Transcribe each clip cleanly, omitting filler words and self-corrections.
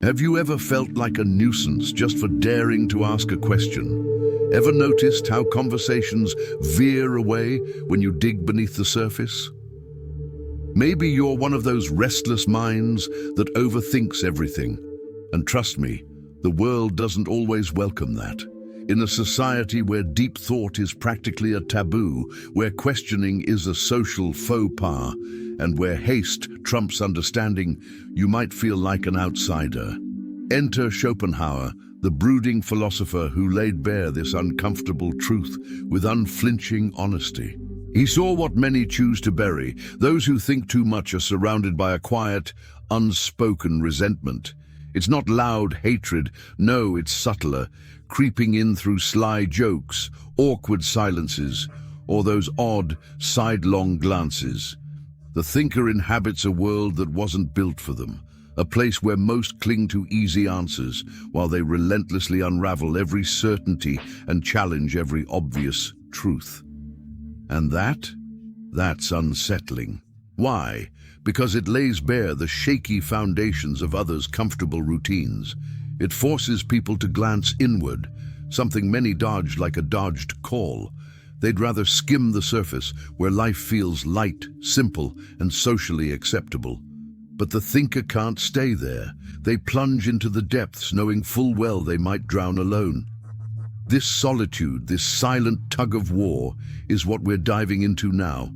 Have you ever felt like a nuisance just for daring to ask a question? Ever noticed how conversations veer away when you dig beneath the surface? Maybe you're one of those restless minds that overthinks everything. And trust me, the world doesn't always welcome that. In a society where deep thought is practically a taboo, where questioning is a social faux pas, and where haste trumps understanding, you might feel like an outsider. Enter Schopenhauer, the brooding philosopher who laid bare this uncomfortable truth with unflinching honesty. He saw what many choose to bury. Those who think too much are surrounded by a quiet, unspoken resentment. It's not loud hatred, no, it's subtler, creeping in through sly jokes, awkward silences, or those odd, sidelong glances. The thinker inhabits a world that wasn't built for them, a place where most cling to easy answers, while they relentlessly unravel every certainty and challenge every obvious truth. And that's unsettling. Why? Because it lays bare the shaky foundations of others' comfortable routines. It forces people to glance inward, something many dodge like a dodged call. They'd rather skim the surface, where life feels light, simple, and socially acceptable. But the thinker can't stay there. They plunge into the depths, knowing full well they might drown alone. This solitude, this silent tug-of-war, is what we're diving into now.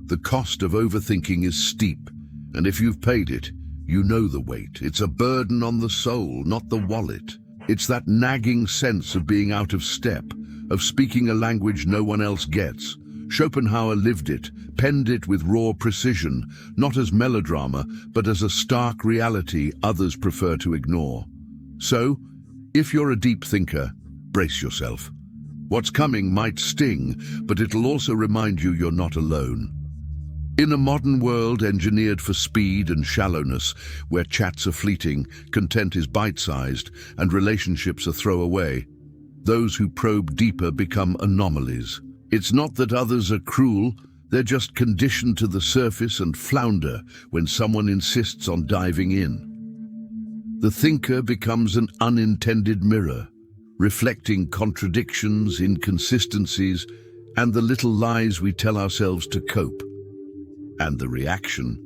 The cost of overthinking is steep, and if you've paid it, you know the weight. It's a burden on the soul, not the wallet. It's that nagging sense of being out of step, of speaking a language no one else gets. Schopenhauer lived it, penned it with raw precision, not as melodrama, but as a stark reality others prefer to ignore. So, if you're a deep thinker, brace yourself. What's coming might sting, but it'll also remind you you're not alone. In a modern world engineered for speed and shallowness, where chats are fleeting, content is bite-sized, and relationships are throwaway, those who probe deeper become anomalies. It's not that others are cruel, they're just conditioned to the surface and flounder when someone insists on diving in. The thinker becomes an unintended mirror, reflecting contradictions, inconsistencies, and the little lies we tell ourselves to cope. And the reaction?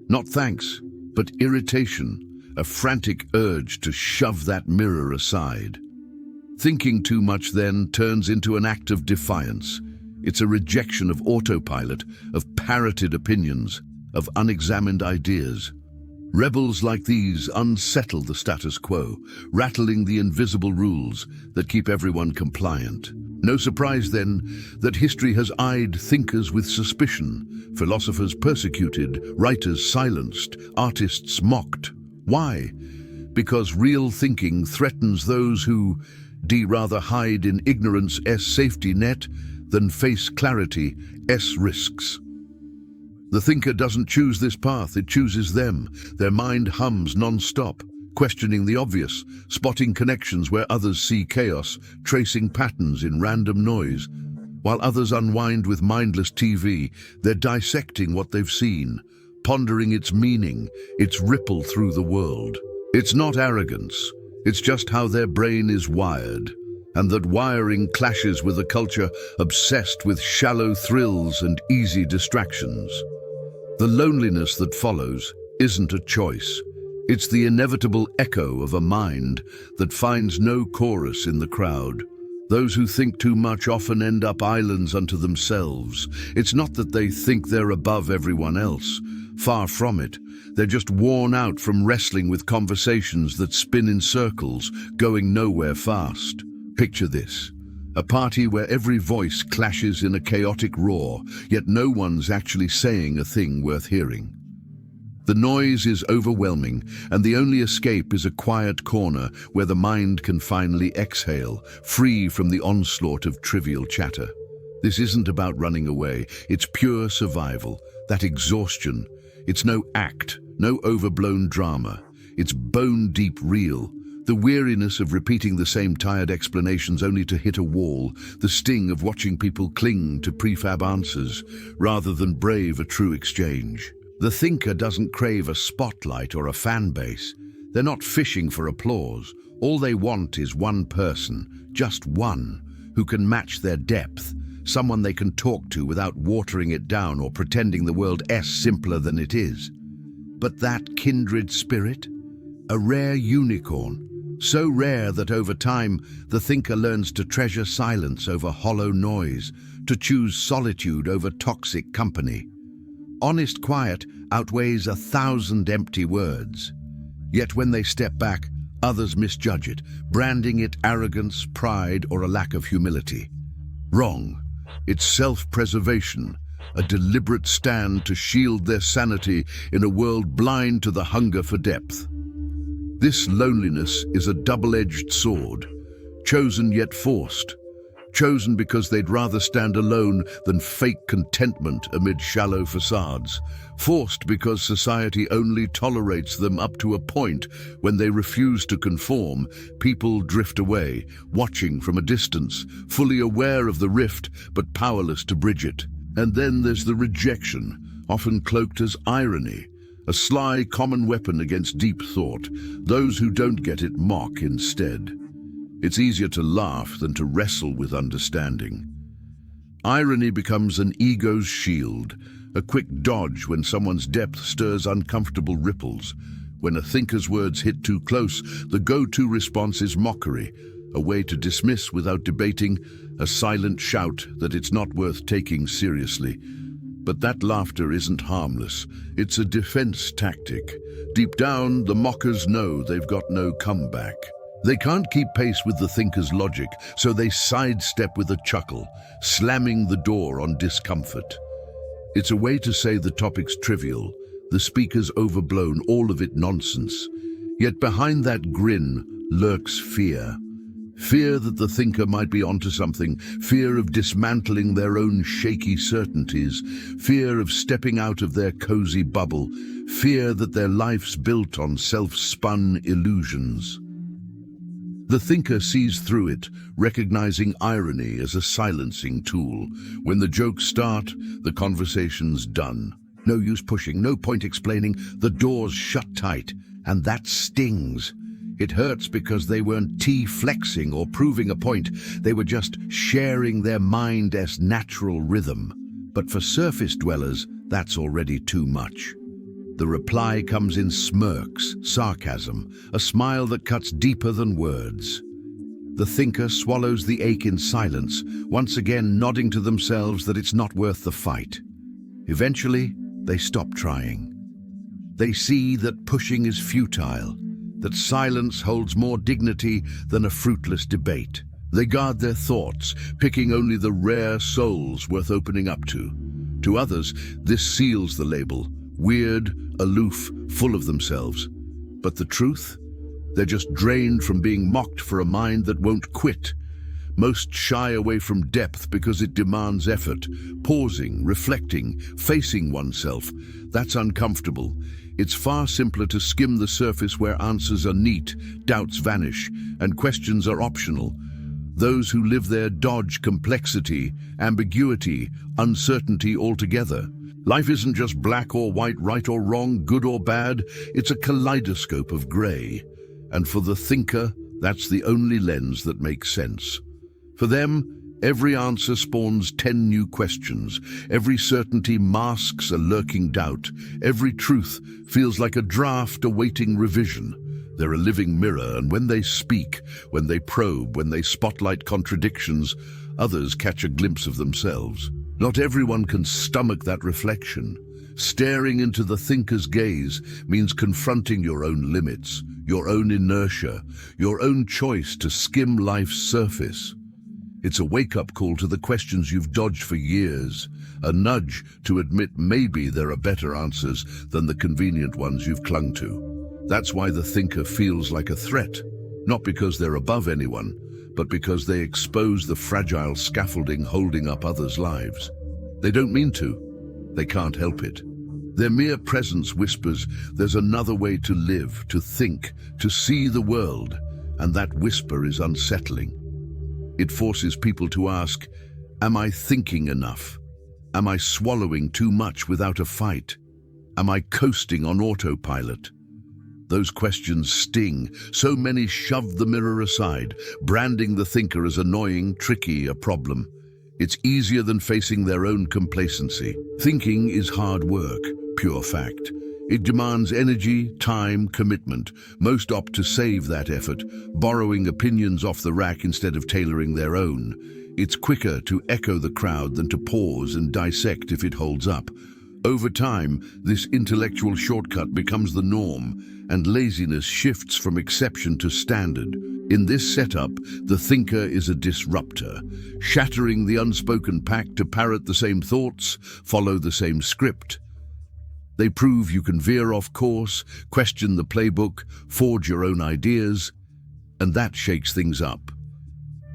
Not thanks, but irritation, a frantic urge to shove that mirror aside. Thinking too much then turns into an act of defiance. It's a rejection of autopilot, of parroted opinions, of unexamined ideas. Rebels like these unsettle the status quo, rattling the invisible rules that keep everyone compliant. No surprise, then, that history has eyed thinkers with suspicion, philosophers persecuted, writers silenced, artists mocked. Why? Because real thinking threatens those who rather hide in ignorance safety net than face clarity risks. The thinker doesn't choose this path, it chooses them. Their mind hums non-stop, questioning the obvious, spotting connections where others see chaos, tracing patterns in random noise. While others unwind with mindless TV, they're dissecting what they've seen, pondering its meaning, its ripple through the world. It's not arrogance, it's just how their brain is wired, and that wiring clashes with a culture obsessed with shallow thrills and easy distractions. The loneliness that follows isn't a choice. It's the inevitable echo of a mind that finds no chorus in the crowd. Those who think too much often end up islands unto themselves. It's not that they think they're above everyone else. Far from it. They're just worn out from wrestling with conversations that spin in circles, going nowhere fast. Picture this. A party where every voice clashes in a chaotic roar, yet no one's actually saying a thing worth hearing. The noise is overwhelming, and the only escape is a quiet corner where the mind can finally exhale, free from the onslaught of trivial chatter. This isn't about running away, it's pure survival, that exhaustion. It's no act, no overblown drama. It's bone-deep real. The weariness of repeating the same tired explanations only to hit a wall, the sting of watching people cling to prefab answers rather than brave a true exchange. The thinker doesn't crave a spotlight or a fan base. They're not fishing for applause. All they want is one person, just one, who can match their depth, someone they can talk to without watering it down or pretending the world is simpler than it is. But that kindred spirit? A rare unicorn, so rare that over time the thinker learns to treasure silence over hollow noise, to choose solitude over toxic company. Honest quiet outweighs 1,000 empty words. Yet when they step back, others misjudge it, branding it arrogance, pride, or a lack of humility. Wrong. It's self-preservation, a deliberate stand to shield their sanity in a world blind to the hunger for depth. This loneliness is a double-edged sword, chosen yet forced. Chosen because they'd rather stand alone than fake contentment amid shallow facades. Forced because society only tolerates them up to a point. When they refuse to conform, people drift away, watching from a distance, fully aware of the rift but powerless to bridge it. And then there's the rejection, often cloaked as irony, a sly common weapon against deep thought. Those who don't get it mock instead. It's easier to laugh than to wrestle with understanding. Irony becomes an ego's shield, a quick dodge when someone's depth stirs uncomfortable ripples. When a thinker's words hit too close, the go-to response is mockery, a way to dismiss without debating, a silent shout that it's not worth taking seriously. But that laughter isn't harmless. It's a defense tactic. Deep down, the mockers know they've got no comeback. They can't keep pace with the thinker's logic, so they sidestep with a chuckle, slamming the door on discomfort. It's a way to say the topic's trivial, the speaker's overblown, all of it nonsense. Yet behind that grin lurks fear. Fear that the thinker might be onto something, fear of dismantling their own shaky certainties, fear of stepping out of their cozy bubble, fear that their life's built on self-spun illusions. The thinker sees through it, recognizing irony as a silencing tool. When the jokes start, the conversation's done. No use pushing, no point explaining, the door's shut tight, and that stings. It hurts because they weren't flexing or proving a point, they were just sharing their mind's natural rhythm. But for surface dwellers, that's already too much. The reply comes in smirks, sarcasm, a smile that cuts deeper than words. The thinker swallows the ache in silence, once again nodding to themselves that it's not worth the fight. Eventually, they stop trying. They see that pushing is futile, that silence holds more dignity than a fruitless debate. They guard their thoughts, picking only the rare souls worth opening up to. To others, this seals the label. Weird, aloof, full of themselves. But the truth? They're just drained from being mocked for a mind that won't quit. Most shy away from depth because it demands effort. Pausing, reflecting, facing oneself. That's uncomfortable. It's far simpler to skim the surface where answers are neat, doubts vanish, and questions are optional. Those who live there dodge complexity, ambiguity, uncertainty altogether. Life isn't just black or white, right or wrong, good or bad. It's a kaleidoscope of grey. And for the thinker, that's the only lens that makes sense. For them, every answer spawns 10 new questions. Every certainty masks a lurking doubt. Every truth feels like a draft awaiting revision. They're a living mirror, and when they speak, when they probe, when they spotlight contradictions, others catch a glimpse of themselves. Not everyone can stomach that reflection. Staring into the thinker's gaze means confronting your own limits, your own inertia, your own choice to skim life's surface. It's a wake-up call to the questions you've dodged for years, a nudge to admit maybe there are better answers than the convenient ones you've clung to. That's why the thinker feels like a threat, not because they're above anyone, but because they expose the fragile scaffolding holding up others' lives. They don't mean to. They can't help it. Their mere presence whispers there's another way to live, to think, to see the world, and that whisper is unsettling. It forces people to ask, am I thinking enough? Am I swallowing too much without a fight? Am I coasting on autopilot? Those questions sting. So many shove the mirror aside, branding the thinker as annoying, tricky, a problem. It's easier than facing their own complacency. Thinking is hard work, pure fact. It demands energy, time, commitment. Most opt to save that effort, borrowing opinions off the rack instead of tailoring their own. It's quicker to echo the crowd than to pause and dissect if it holds up. Over time, this intellectual shortcut becomes the norm, and laziness shifts from exception to standard. In this setup, the thinker is a disruptor, shattering the unspoken pact to parrot the same thoughts, follow the same script. They prove you can veer off course, question the playbook, forge your own ideas, and that shakes things up.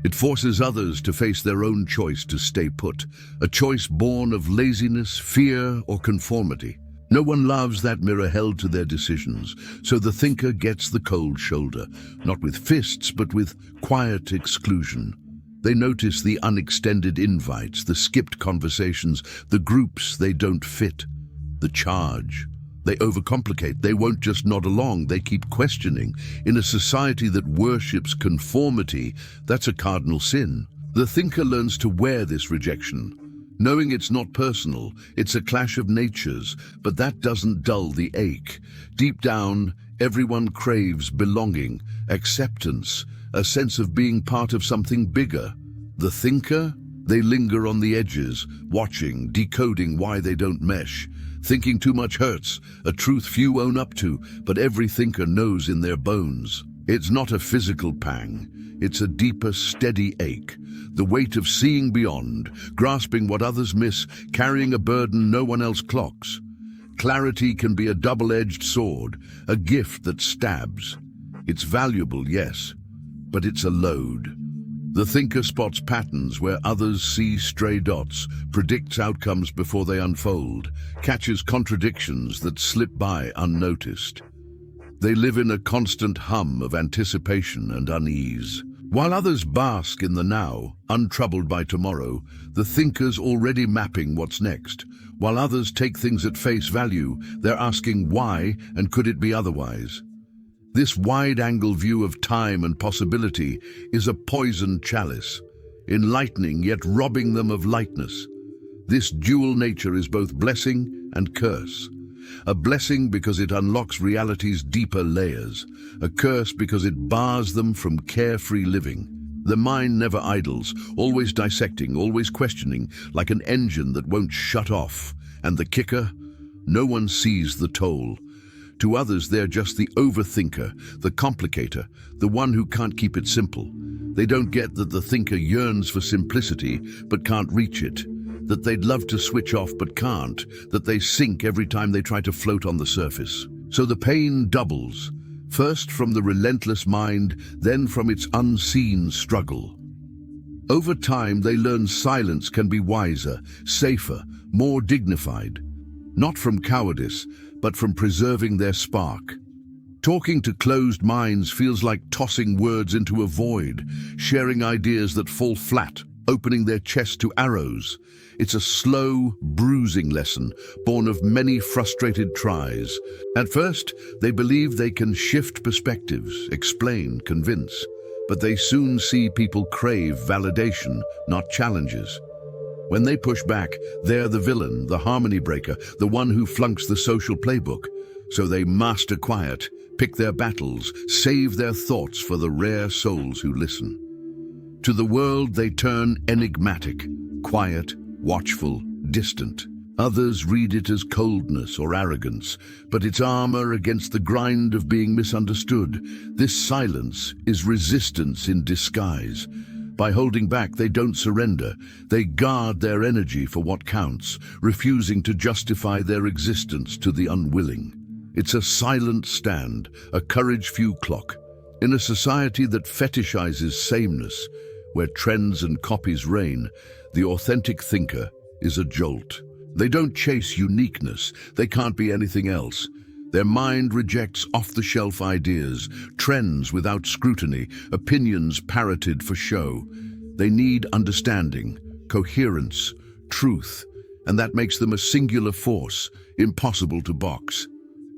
It forces others to face their own choice to stay put, a choice born of laziness, fear, or conformity. No one loves that mirror held to their decisions, so the thinker gets the cold shoulder, not with fists, but with quiet exclusion. They notice the unextended invites, the skipped conversations, the groups they don't fit. The charge. They overcomplicate. They won't just nod along, they keep questioning. In a society that worships conformity, that's a cardinal sin. The thinker learns to wear this rejection, knowing it's not personal, it's a clash of natures, but that doesn't dull the ache. Deep down, everyone craves belonging, acceptance, a sense of being part of something bigger. The thinker? They linger on the edges, watching, decoding why they don't mesh. Thinking too much hurts, a truth few own up to, but every thinker knows in their bones. It's not a physical pang, it's a deeper, steady ache. The weight of seeing beyond, grasping what others miss, carrying a burden no one else clocks. Clarity can be a double-edged sword, a gift that stabs. It's valuable, yes, but it's a load. The thinker spots patterns where others see stray dots, predicts outcomes before they unfold, catches contradictions that slip by unnoticed. They live in a constant hum of anticipation and unease. While others bask in the now, untroubled by tomorrow, the thinker's already mapping what's next. While others take things at face value, they're asking why and could it be otherwise. This wide-angle view of time and possibility is a poisoned chalice, enlightening yet robbing them of lightness. This dual nature is both blessing and curse. A blessing because it unlocks reality's deeper layers, a curse because it bars them from carefree living. The mind never idles, always dissecting, always questioning, like an engine that won't shut off. And the kicker? No one sees the toll. To others, they're just the overthinker, the complicator, the one who can't keep it simple. They don't get that the thinker yearns for simplicity but can't reach it, that they'd love to switch off but can't, that they sink every time they try to float on the surface. So the pain doubles, first from the relentless mind, then from its unseen struggle. Over time, they learn silence can be wiser, safer, more dignified. Not from cowardice, but from preserving their spark. Talking to closed minds feels like tossing words into a void, sharing ideas that fall flat, opening their chest to arrows. It's a slow, bruising lesson, born of many frustrated tries. At first, they believe they can shift perspectives, explain, convince, but they soon see people crave validation, not challenges. When they push back, they're the villain, the harmony breaker, the one who flunks the social playbook. So they master quiet, pick their battles, save their thoughts for the rare souls who listen. To the world they turn enigmatic, quiet, watchful, distant. Others read it as coldness or arrogance, but it's armor against the grind of being misunderstood. This silence is resistance in disguise. By holding back, they don't surrender. They guard their energy for what counts, refusing to justify their existence to the unwilling. It's a silent stand, a courage few clock. In a society that fetishizes sameness, where trends and copies reign, the authentic thinker is a jolt. They don't chase uniqueness. They can't be anything else. Their mind rejects off-the-shelf ideas, trends without scrutiny, opinions parroted for show. They need understanding, coherence, truth, and that makes them a singular force, impossible to box.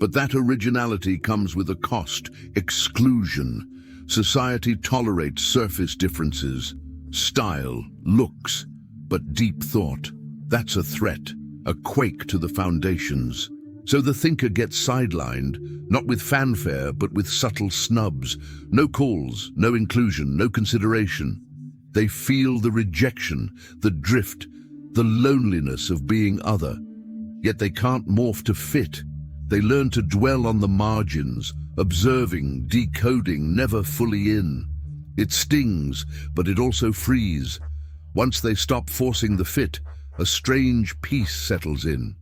But that originality comes with a cost: exclusion. Society tolerates surface differences, style, looks, but deep thought. That's a threat, a quake to the foundations. So the thinker gets sidelined, not with fanfare, but with subtle snubs. No calls, no inclusion, no consideration. They feel the rejection, the drift, the loneliness of being other. Yet they can't morph to fit. They learn to dwell on the margins, observing, decoding, never fully in. It stings, but it also frees. Once they stop forcing the fit, a strange peace settles in.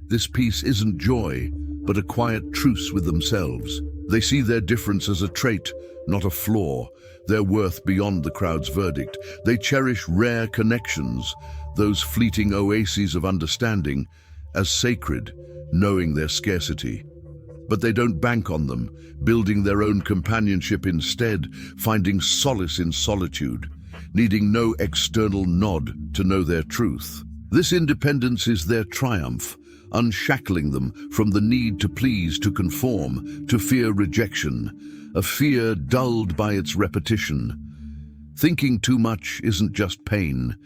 This peace isn't joy, but a quiet truce with themselves. They see their difference as a trait, not a flaw, their worth beyond the crowd's verdict. They cherish rare connections, those fleeting oases of understanding, as sacred, knowing their scarcity. But they don't bank on them, building their own companionship instead, finding solace in solitude, needing no external nod to know their truth. This independence is their triumph, unshackling them from the need to please, to conform, to fear rejection, a fear dulled by its repetition. Thinking too much isn't just pain,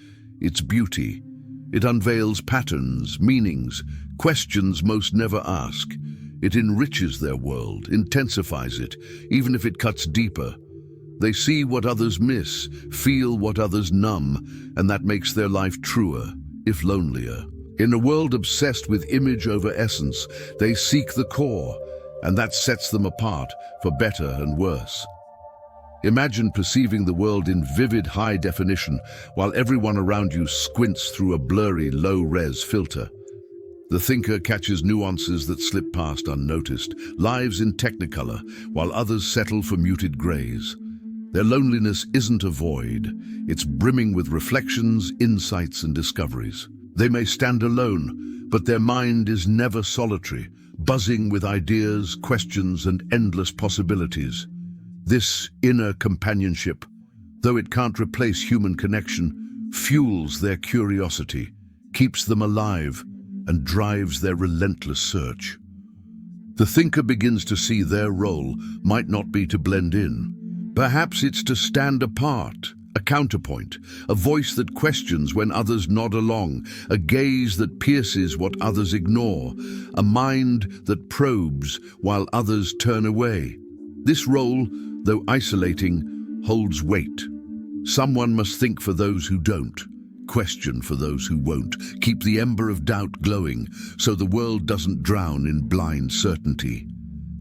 it's beauty. It unveils patterns, meanings, questions most never ask. It enriches their world, intensifies it, even if it cuts deeper. They see what others miss, feel what others numb, and that makes their life truer, if lonelier. In a world obsessed with image over essence, they seek the core, and that sets them apart, for better and worse. Imagine perceiving the world in vivid high definition, while everyone around you squints through a blurry low-res filter. The thinker catches nuances that slip past unnoticed, lives in technicolor, while others settle for muted grays. Their loneliness isn't a void, it's brimming with reflections, insights, and discoveries. They may stand alone, but their mind is never solitary, buzzing with ideas, questions, and endless possibilities. This inner companionship, though it can't replace human connection, fuels their curiosity, keeps them alive, and drives their relentless search. The thinker begins to see their role might not be to blend in. Perhaps it's to stand apart, a counterpoint, a voice that questions when others nod along, a gaze that pierces what others ignore, a mind that probes while others turn away. This role, though isolating, holds weight. Someone must think for those who don't, question for those who won't, keep the ember of doubt glowing so the world doesn't drown in blind certainty.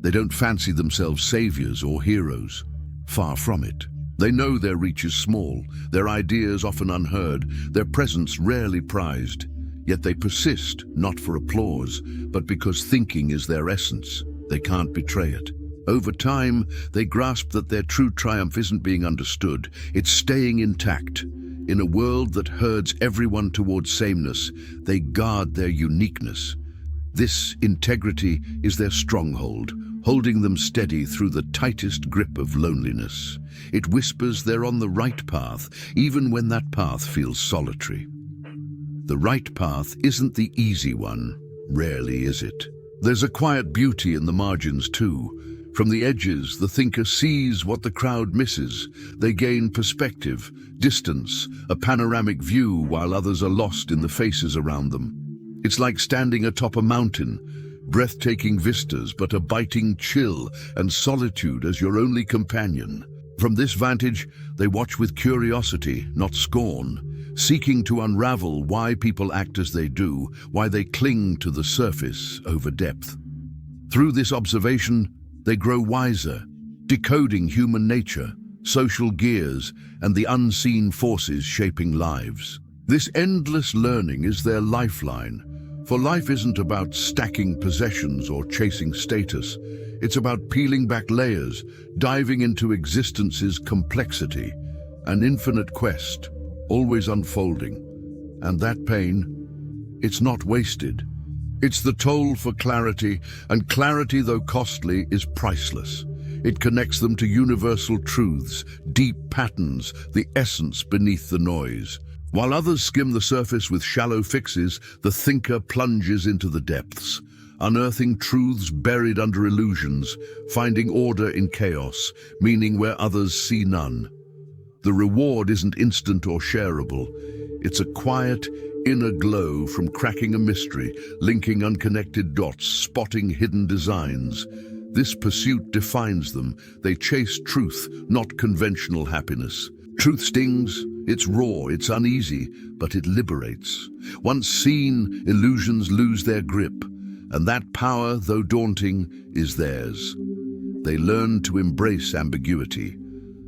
They don't fancy themselves saviors or heroes. Far from it. They know their reach is small, their ideas often unheard, their presence rarely prized. Yet they persist, not for applause, but because thinking is their essence. They can't betray it. Over time, they grasp that their true triumph isn't being understood, it's staying intact. In a world that herds everyone towards sameness, they guard their uniqueness. This integrity is their stronghold, holding them steady through the tightest grip of loneliness. It whispers they're on the right path, even when that path feels solitary. The right path isn't the easy one, rarely is it. There's a quiet beauty in the margins too. From the edges, the thinker sees what the crowd misses. They gain perspective, distance, a panoramic view while others are lost in the faces around them. It's like standing atop a mountain, breathtaking vistas but a biting chill and solitude as your only companion. From this vantage, they watch with curiosity, not scorn, seeking to unravel why people act as they do, why they cling to the surface over depth. Through this observation, they grow wiser, decoding human nature, social gears, and the unseen forces shaping lives. This endless learning is their lifeline, for life isn't about stacking possessions or chasing status. It's about peeling back layers, diving into existence's complexity, an infinite quest, always unfolding. And that pain, it's not wasted. It's the toll for clarity, and clarity, though costly, is priceless. It connects them to universal truths, deep patterns, the essence beneath the noise. While others skim the surface with shallow fixes, the thinker plunges into the depths. unearthing truths buried under illusions, finding order in chaos, meaning where others see none. The reward isn't instant or shareable. It's a quiet, inner glow from cracking a mystery, linking unconnected dots, spotting hidden designs. This pursuit defines them. They chase truth, not conventional happiness. Truth stings, it's raw, it's uneasy, but it liberates. Once seen, illusions lose their grip, and that power, though daunting, is theirs. They learn to embrace ambiguity.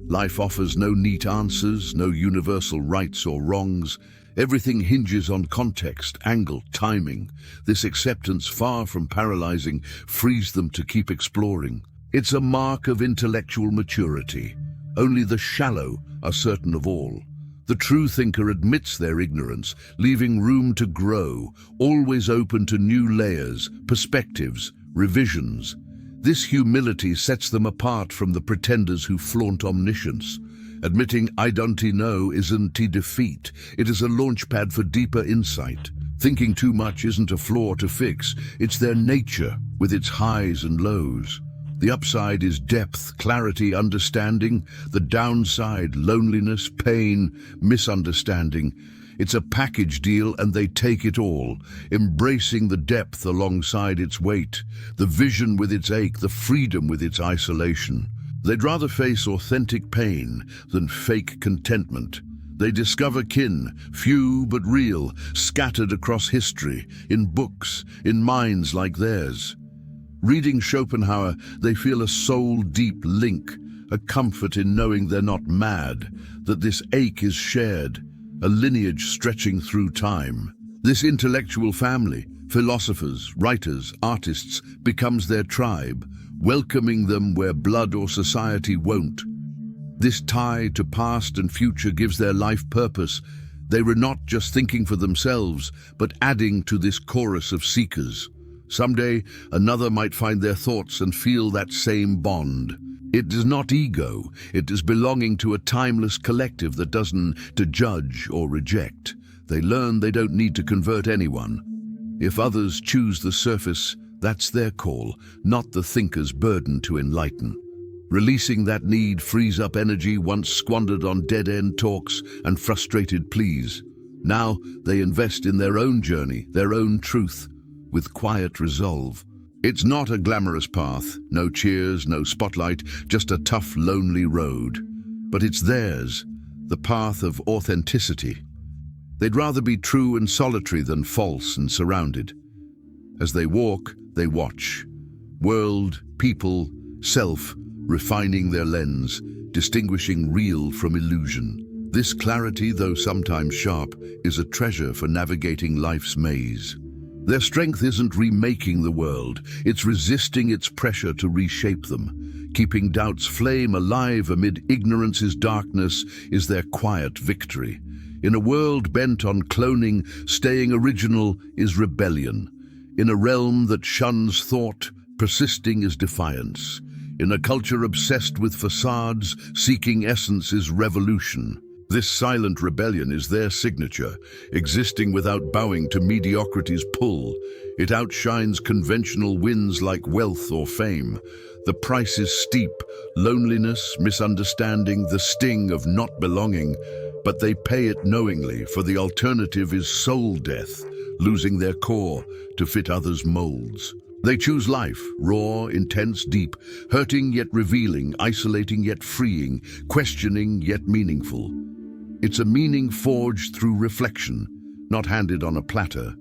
Life offers no neat answers, no universal rights or wrongs. Everything hinges on context, angle, timing. This acceptance, far from paralyzing, frees them to keep exploring. It's a mark of intellectual maturity. Only the shallow are certain of all. The true thinker admits their ignorance, leaving room to grow, always open to new layers, perspectives, revisions. This humility sets them apart from the pretenders who flaunt omniscience. Admitting "I don't know" isn't a defeat. It is a launchpad for deeper insight. Thinking too much isn't a flaw to fix. It's their nature, with its highs and lows. The upside is depth, clarity, understanding. The downside, loneliness, pain, misunderstanding. It's a package deal, and they take it all, embracing the depth alongside its weight, the vision with its ache, the freedom with its isolation. They'd rather face authentic pain than fake contentment. They discover kin, few but real, scattered across history, in books, in minds like theirs. Reading Schopenhauer, they feel a soul-deep link, a comfort in knowing they're not mad, that this ache is shared, a lineage stretching through time. This intellectual family, philosophers, writers, artists, becomes their tribe, welcoming them where blood or society won't. This tie to past and future gives their life purpose. They were not just thinking for themselves, but adding to this chorus of seekers. Someday, another might find their thoughts and feel that same bond. It is not ego, it is belonging to a timeless collective that doesn't to judge or reject. They learn they don't need to convert anyone. If others choose the surface, that's their call, not the thinker's burden to enlighten. Releasing that need frees up energy once squandered on dead-end talks and frustrated pleas. Now they invest in their own journey, their own truth, with quiet resolve. It's not a glamorous path, no cheers, no spotlight, just a tough, lonely road. But it's theirs, the path of authenticity. They'd rather be true and solitary than false and surrounded. As they walk, they watch. World, people, self, refining their lens, distinguishing real from illusion. This clarity, though sometimes sharp, is a treasure for navigating life's maze. Their strength isn't remaking the world, it's resisting its pressure to reshape them. Keeping doubt's flame alive amid ignorance's darkness is their quiet victory. In a world bent on cloning, staying original is rebellion. In a realm that shuns thought, persisting is defiance. In a culture obsessed with facades, seeking essence is revolution. This silent rebellion is their signature, existing without bowing to mediocrity's pull. It outshines conventional winds like wealth or fame. The price is steep, loneliness, misunderstanding, the sting of not belonging, but they pay it knowingly, for the alternative is soul death, losing their core to fit others' molds. They choose life, raw, intense, deep, hurting yet revealing, isolating yet freeing, questioning yet meaningful. It's a meaning forged through reflection, not handed on a platter.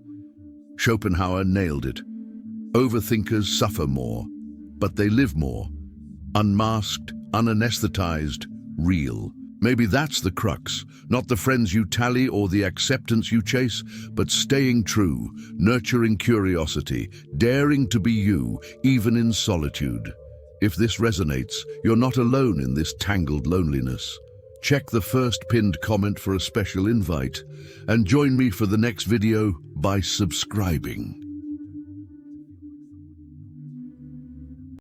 Schopenhauer nailed it. Overthinkers suffer more, but they live more. Unmasked, unanesthetized, real. Maybe that's the crux, not the friends you tally or the acceptance you chase, but staying true, nurturing curiosity, daring to be you, even in solitude. If this resonates, you're not alone in this tangled loneliness. Check the first pinned comment for a special invite, and join me for the next video by subscribing.